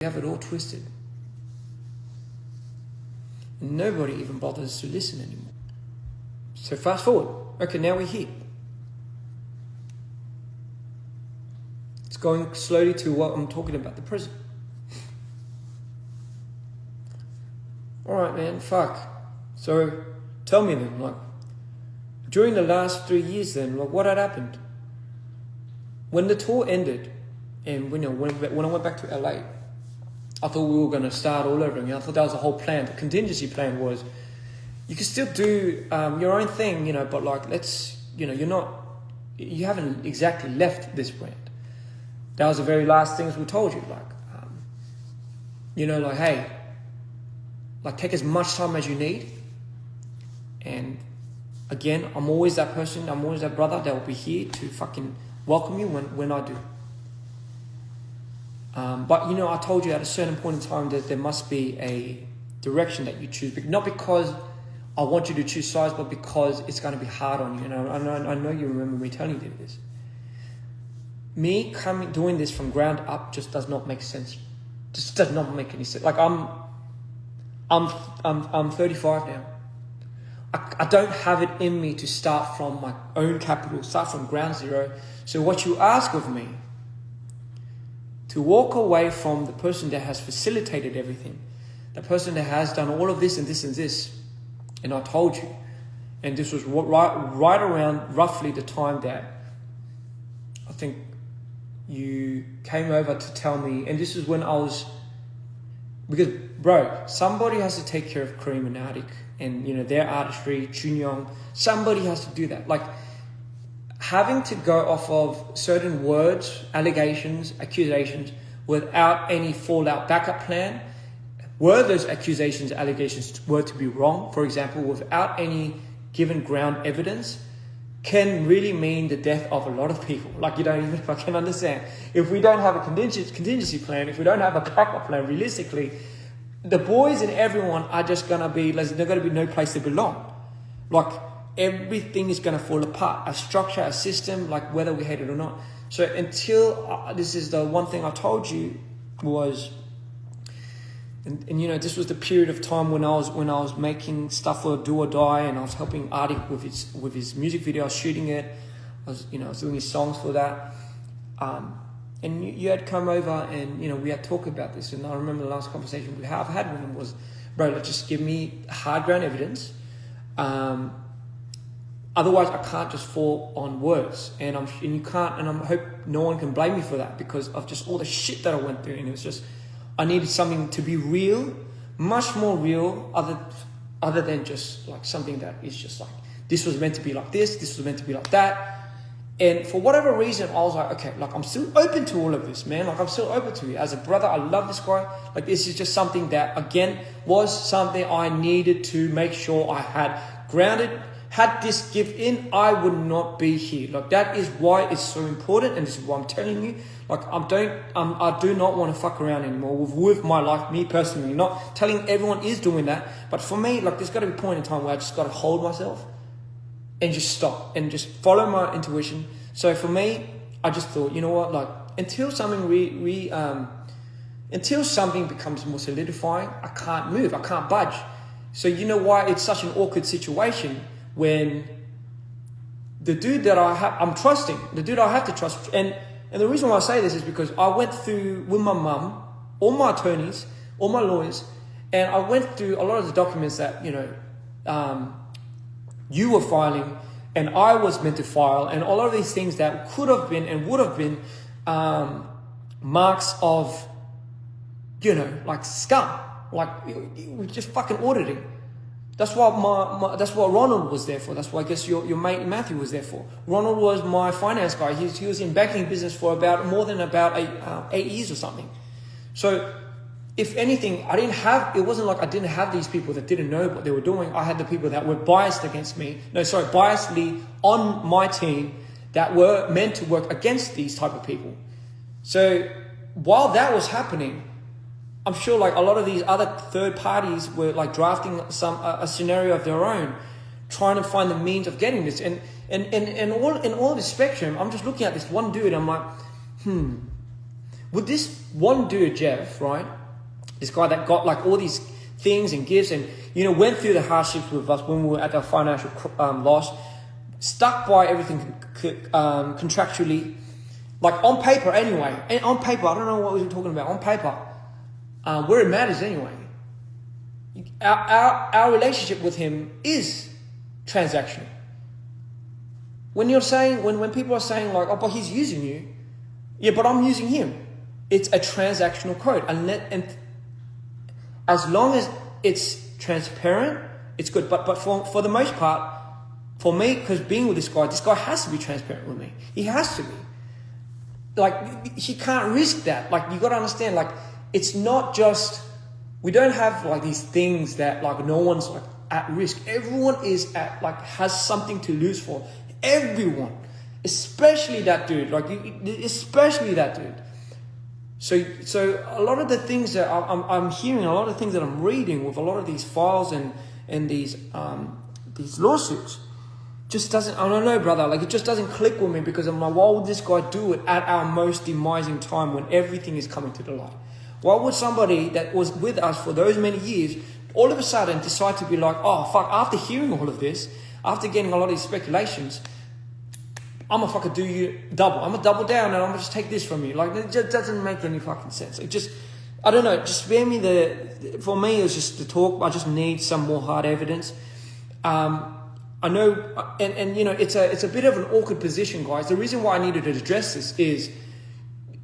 We have it all twisted. And nobody even bothers to listen anymore. So fast forward. Okay, now we're here. It's going slowly to what I'm talking about, the prison. Alright, man, fuck. So tell me then, like, during the last 3 years then, like, what had happened? When the tour ended, and when I went back to LA, I thought we were going to start all over again. I thought that was the whole plan. The contingency plan was, you can still do your own thing, you know, but like, you haven't exactly left this brand. That was the very last things we told you, like, like, hey, like, take as much time as you need. And again, I'm always that person, I'm always that brother that will be here to fucking welcome you when I do. But I told you at a certain point in time that there must be a direction that you choose, not because I want you to choose sides, but because it's going to be hard on you. And I know you remember me telling you this. Me doing this from ground up just does not make sense. Just does not make any sense. Like I'm 35 now. I don't have it in me to start from my own capital, start from ground zero. So what you ask of me, to walk away from the person that has facilitated everything, the person that has done all of this and this and this, and I told you, and this was right around roughly the time that I think you came over to tell me, and this is when I was, because bro, somebody has to take care of Kareem and Arctic and their artistry, Chunyong, somebody has to do that. Like, having to go off of certain words, allegations, accusations, without any fallout backup plan, were those accusations, allegations were to be wrong, for example, without any given ground evidence, can really mean the death of a lot of people. Like, you don't even fucking understand. If we don't have a contingency plan, if we don't have a backup plan, realistically, the boys and everyone are just going to be, there's going to be no place to belong. Like, everything is going to fall apart. A structure, a system, like whether we hate it or not. So until, this is the one thing I told you was, and this was the period of time when I was making stuff for Do or Die, and I was helping Arctic with his music video. I was shooting it. I was doing his songs for that. And you had come over and, we had talked about this. And I remember the last conversation we had with him was, bro, just give me hard ground evidence. Otherwise, I can't just fall on words, and you can't, and I hope no one can blame me for that because of just all the shit that I went through. And it was just, I needed something to be real, much more real, other than just like something that is just like, this was meant to be like this was meant to be like that. And for whatever reason, I was like, okay, like I'm still open to all of this, man. Like I'm still open to it. As a brother, I love this guy. Like this is just something that, again, was something I needed to make sure I had grounded. Had this give in, I would not be here. Like that is why it's so important, and this is why I'm telling you. Like I do not want to fuck around anymore with my life, me personally. Not telling everyone is doing that, but for me, like there's got to be a point in time where I just got to hold myself and just stop and just follow my intuition. So for me, I just thought, you know what, like until something until something becomes more solidifying, I can't move, I can't budge. So you know why it's such an awkward situation when the dude that I'm trusting, the dude I have to trust, and the reason why I say this is because I went through with my mum, all my attorneys, all my lawyers, and I went through a lot of the documents that you were filing and I was meant to file, and all of these things that could have been and would have been marks of, like scum, like we just fucking auditing. That's what that's what Ronald was there for. That's what I guess your mate Matthew was there for. Ronald was my finance guy. He was in banking business for more than 8 years or something. So if anything, it wasn't like I didn't have these people that didn't know what they were doing. I had the people that were biasedly on my team that were meant to work against these type of people. So while that was happening, I'm sure like a lot of these other third parties were like drafting a scenario of their own, trying to find the means of getting this. And all this spectrum, I'm just looking at this one dude. I'm like, Would this one dude, Jeff, right? This guy that got like all these things and gifts and, you know, went through the hardships with us when we were at our financial loss, stuck by everything contractually, like on paper anyway. And on paper, I don't know what we were talking about. On paper, where it matters anyway. Our relationship with him is transactional. When you're saying, when people are saying like, oh, but he's using you. Yeah, but I'm using him. It's a transactional code. And as long as it's transparent, it's good. But for the most part, for me, because being with this guy has to be transparent with me. He has to be. Like, he can't risk that. Like, you got to understand, like, it's not just, we don't have like these things that like no one's like at risk. Everyone is at, like, has something to lose for. Everyone. Especially that dude. Like, especially that dude. So a lot of the things that I'm hearing, a lot of things that I'm reading with a lot of these files and these lawsuits just doesn't, I don't know, brother, like it just doesn't click with me, because I'm like, why would this guy do it at our most demising time when everything is coming to the light? Why would somebody that was with us for those many years all of a sudden decide to be like, oh fuck, after hearing all of this, after getting a lot of these speculations, I'm gonna fucking do you double. I'm gonna double down and I'm gonna just take this from you. Like, it just doesn't make any fucking sense. It just, I don't know, just spare me for me, it was just the talk. I just need some more hard evidence. I know, and you know, it's a bit of an awkward position, guys. The reason why I needed to address this is,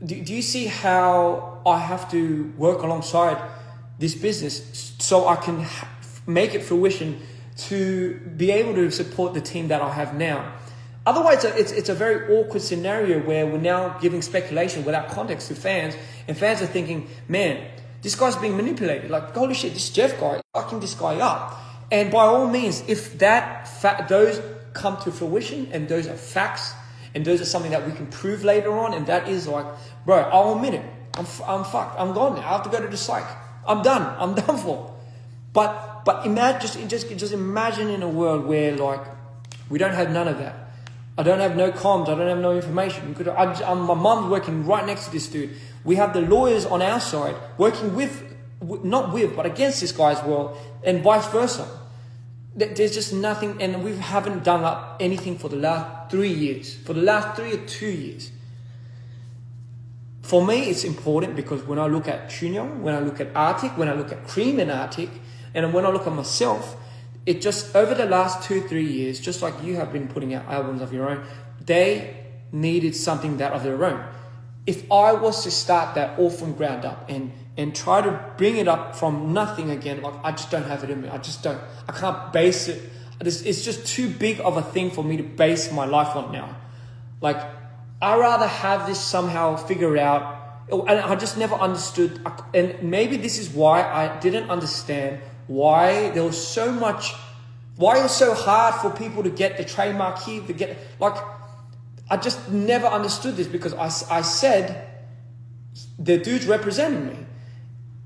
do you see how I have to work alongside this business so I can make it fruition to be able to support the team that I have now? Otherwise, it's a very awkward scenario where we're now giving speculation without context to fans, and fans are thinking, man, this guy's being manipulated. Like, holy shit, this Jeff guy, fucking this guy up. And by all means, if those come to fruition and those are facts and those are something that we can prove later on, and that is like, bro, I'll admit it. I'm fucked. I'm gone now. I have to go to the psych. I'm done. I'm done for. But imagine, just imagine in a world where like we don't have none of that. I don't have no comms. I don't have no information. My mom's working right next to this dude. We have the lawyers on our side working not with, but against this guy as well, and vice versa. There's just nothing, and we haven't done up anything for the last 3 years. For the last 3 or 2 years. For me, it's important because when I look at Chunyo, when I look at Arctic, when I look at Cream and Arctic, and when I look at myself, it just, over the last 2-3 years, just like you have been putting out albums of your own, they needed something that of their own. If I was to start that all from ground up and try to bring it up from nothing again, like, I just don't have it in me. I can't base it. It's just too big of a thing for me to base my life on now. Like, I rather have this somehow figure out, and I just never understood, and maybe this is why I didn't understand why there was so much, why it was so hard for people to get the trademark here, I just never understood this, because I said the dude's representing me.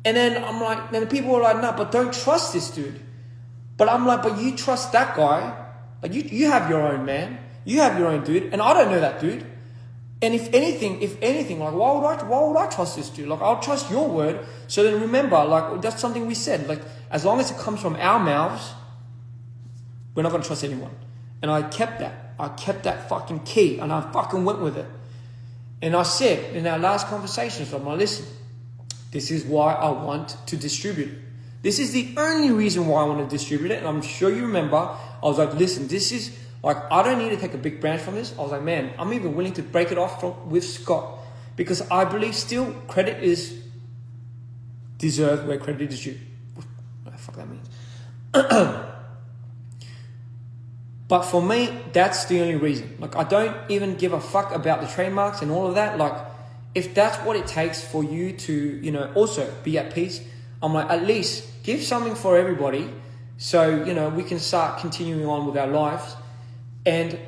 And then I'm like, then people were like, no, but don't trust this dude. But I'm like, but you trust that guy. Like, you have your own man. You have your own dude. And I don't know that dude. And if anything, like, why would I trust this dude? Like, I'll trust your word. So then remember, like, that's something we said. Like, as long as it comes from our mouths, we're not going to trust anyone. And I kept that. I kept that fucking key, and I fucking went with it. And I said in our last conversations, I'm like, listen, this is why I want to distribute it. This is the only reason why I want to distribute it. And I'm sure you remember, I was like, listen, this is, like, I don't need to take a big branch from this. I was like, man, I'm even willing to break it off with Scott, because I believe still credit is deserved where credit is due. What the fuck that means. But for me, that's the only reason. Like, I don't even give a fuck about the trademarks and all of that. Like, if that's what it takes for you to, you know, also be at peace, I'm like, at least give something for everybody, so, you know, we can start continuing on with our lives. And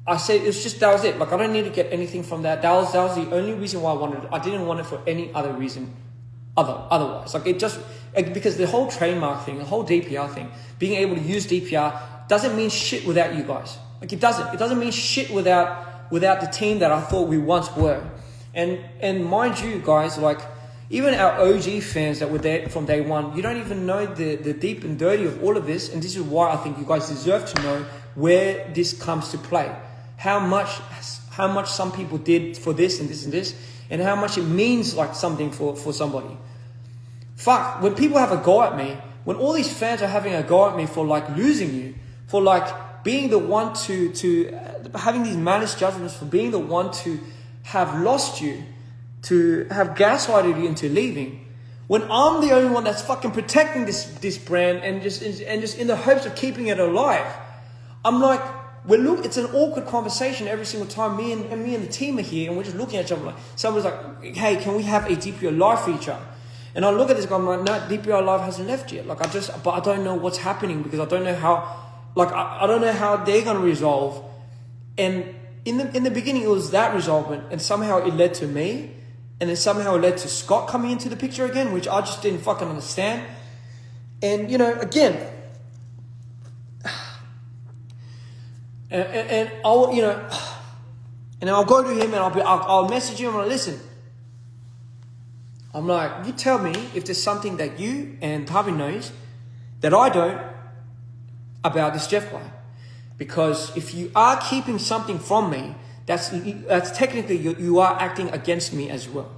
I said, it's just, that was it. Like, I don't need to get anything from that. That was the only reason why I wanted it. I didn't want it for any other reason otherwise. Like, it just, because the whole trademark thing, the whole DPR thing, being able to use DPR doesn't mean shit without you guys. Like, it doesn't mean shit without the team that I thought we once were. And mind you, guys, like even our OG fans that were there from day one, you don't even know the deep and dirty of all of this. And this is why I think you guys deserve to know where this comes to play. How much some people did for this and this and this, and how much it means like something for somebody. Fuck, when people have a go at me, when all these fans are having a go at me for like losing you, for like being the one to having these malice judgments, for being the one to have lost you, to have gaslighted you into leaving, when I'm the only one that's fucking protecting this brand and just in the hopes of keeping it alive, I'm like, it's an awkward conversation every single time. Me and the team are here, and we're just looking at each other like, someone's like, hey, can we have a Dpr Live feature? And I look at this guy, I'm like, no, Dpr Live hasn't left yet. Like but I don't know what's happening, because I don't know how, like I don't know how they're gonna resolve. And in the beginning, it was that resolvement, and somehow it led to me, and then somehow it led to Scott coming into the picture again, which I just didn't fucking understand. And again, and I'll and I'll go to him and I'll message him and I'll listen. I'm like, you tell me if there's something that you and Harvey knows that I don't about this Jeff guy. Because if you are keeping something from me, that's technically you are acting against me as well.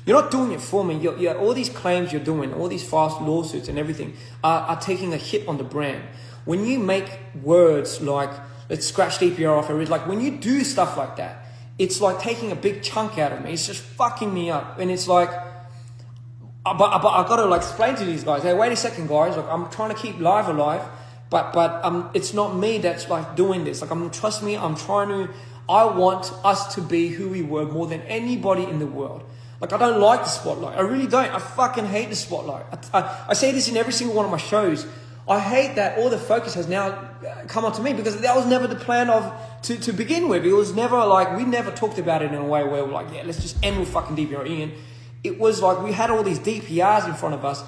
You're not doing it for me. You're all these claims you're doing, all these fast lawsuits and everything are taking a hit on the brand. When you make words like, let's scratch DPR off, like when you do stuff like that, it's like taking a big chunk out of me. It's just fucking me up. And it's like, but I got to like explain to these guys, hey, wait a second, guys. Like I'm trying to keep live alive, but it's not me that's like doing this. Like trust me, I want us to be who we were more than anybody in the world. Like I don't like the spotlight. I really don't. I fucking hate the spotlight. I say this in every single one of my shows. I hate that all the focus has now come onto me, because that was never the plan to begin with. It was never like, we never talked about it in a way where we're like, yeah, let's just end with fucking Dpr Ian. It was like we had all these DPRs in front of us,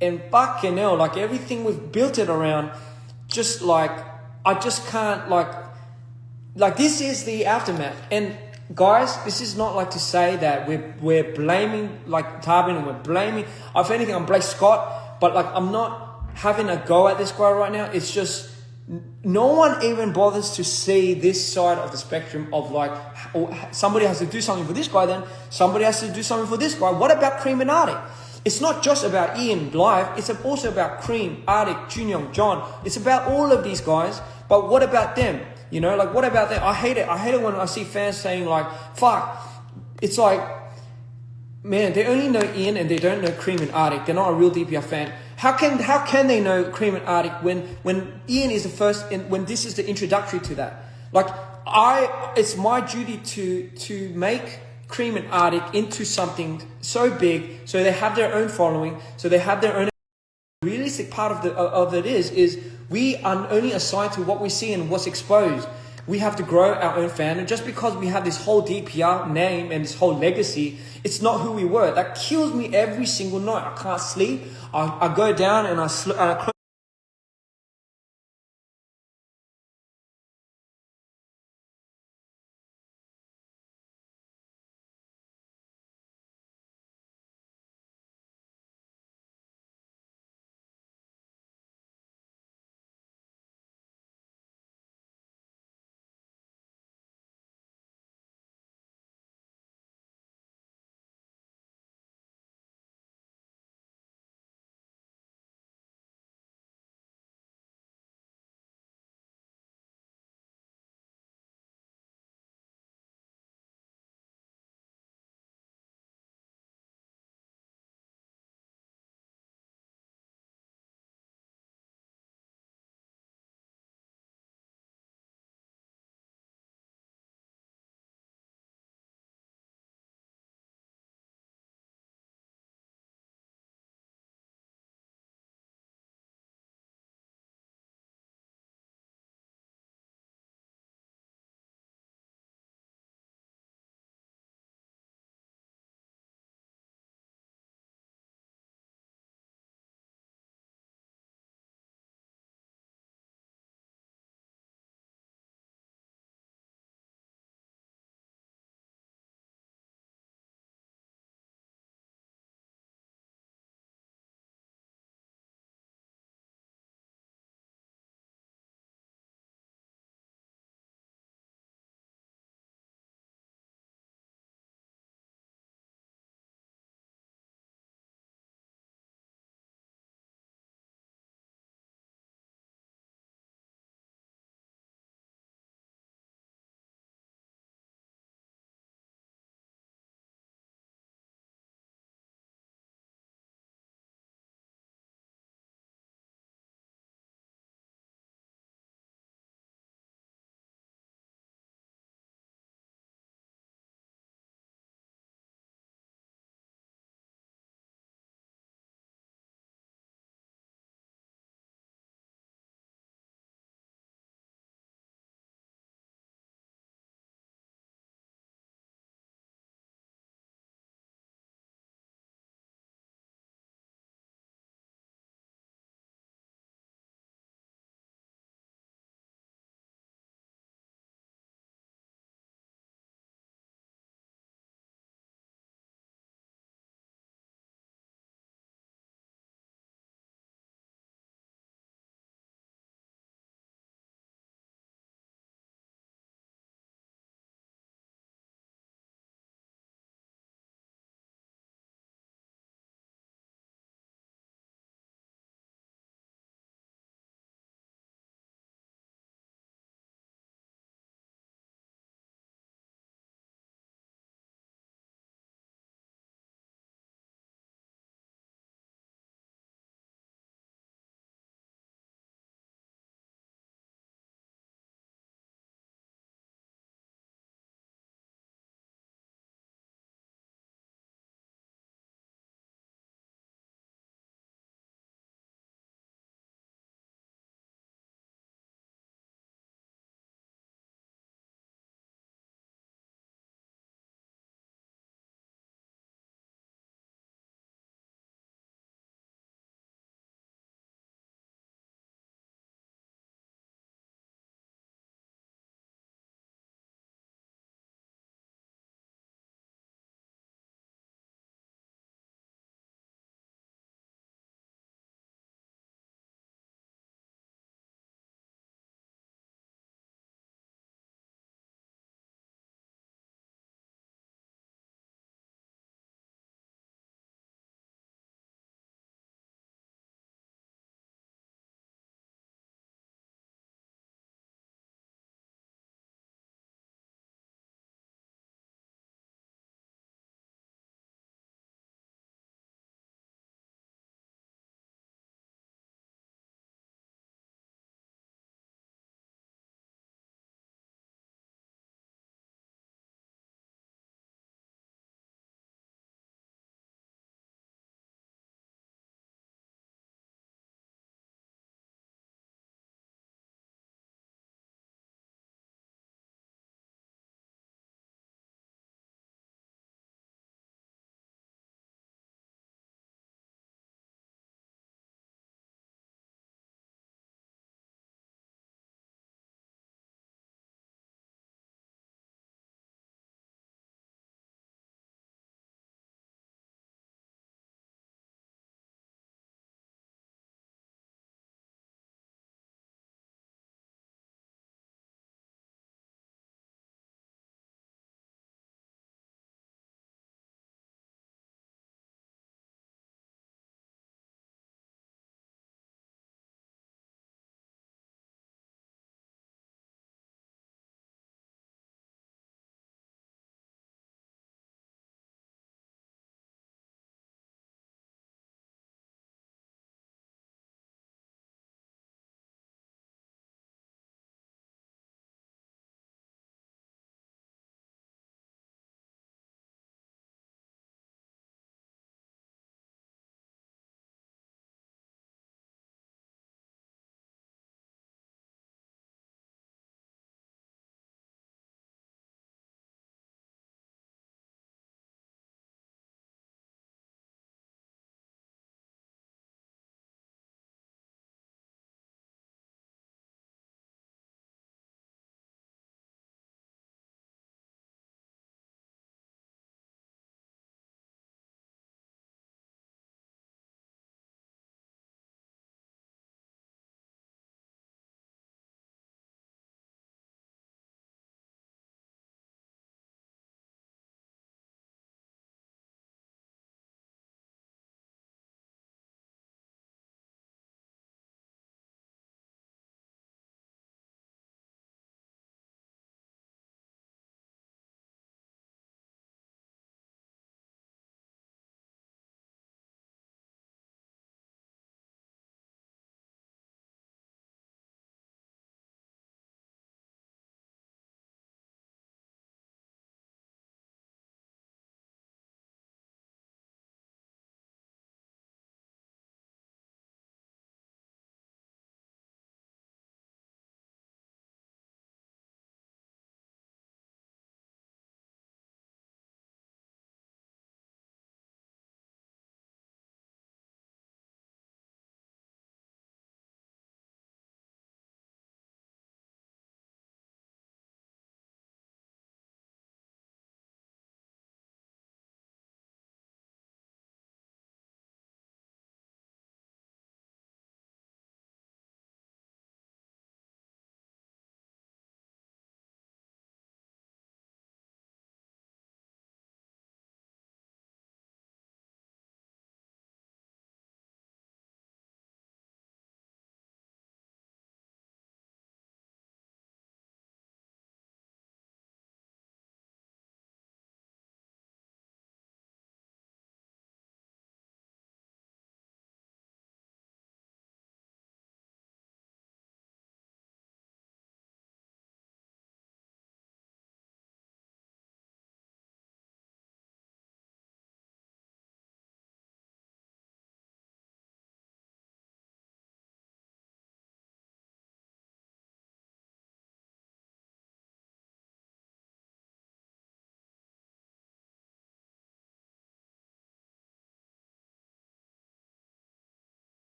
and fucking hell, like everything we've built it around, just like, I just can't like this is the aftermath. And guys, this is not like to say that we're blaming like Tarbin, and we're blaming, if anything, I'm blaming Scott, but like I'm not having a go at this guy right now. It's just no one even bothers to see this side of the spectrum of like, somebody has to do something for this guy, then somebody has to do something for this guy. What about Cream and Arctic? It's not just about Ian live, it's also about Cream, Arctic, Junyoung, John. It's about all of these guys, but what about them? Like what about them? I hate it when I see fans saying like, fuck, it's like, man, they only know Ian and they don't know Cream and Arctic. They're not a real DPR fan. How can they know Cream and Arctic when Ian is the first, and when this is the introductory to that? Like it's my duty to make Cream and Arctic into something so big, so they have their own following, so they have their own. The realistic part of it is we are only assigned to what we see and what's exposed. We have to grow our own fandom. Just because we have this whole DPR name and this whole legacy, it's not who we were. That kills me every single night. I can't sleep. I go down and I close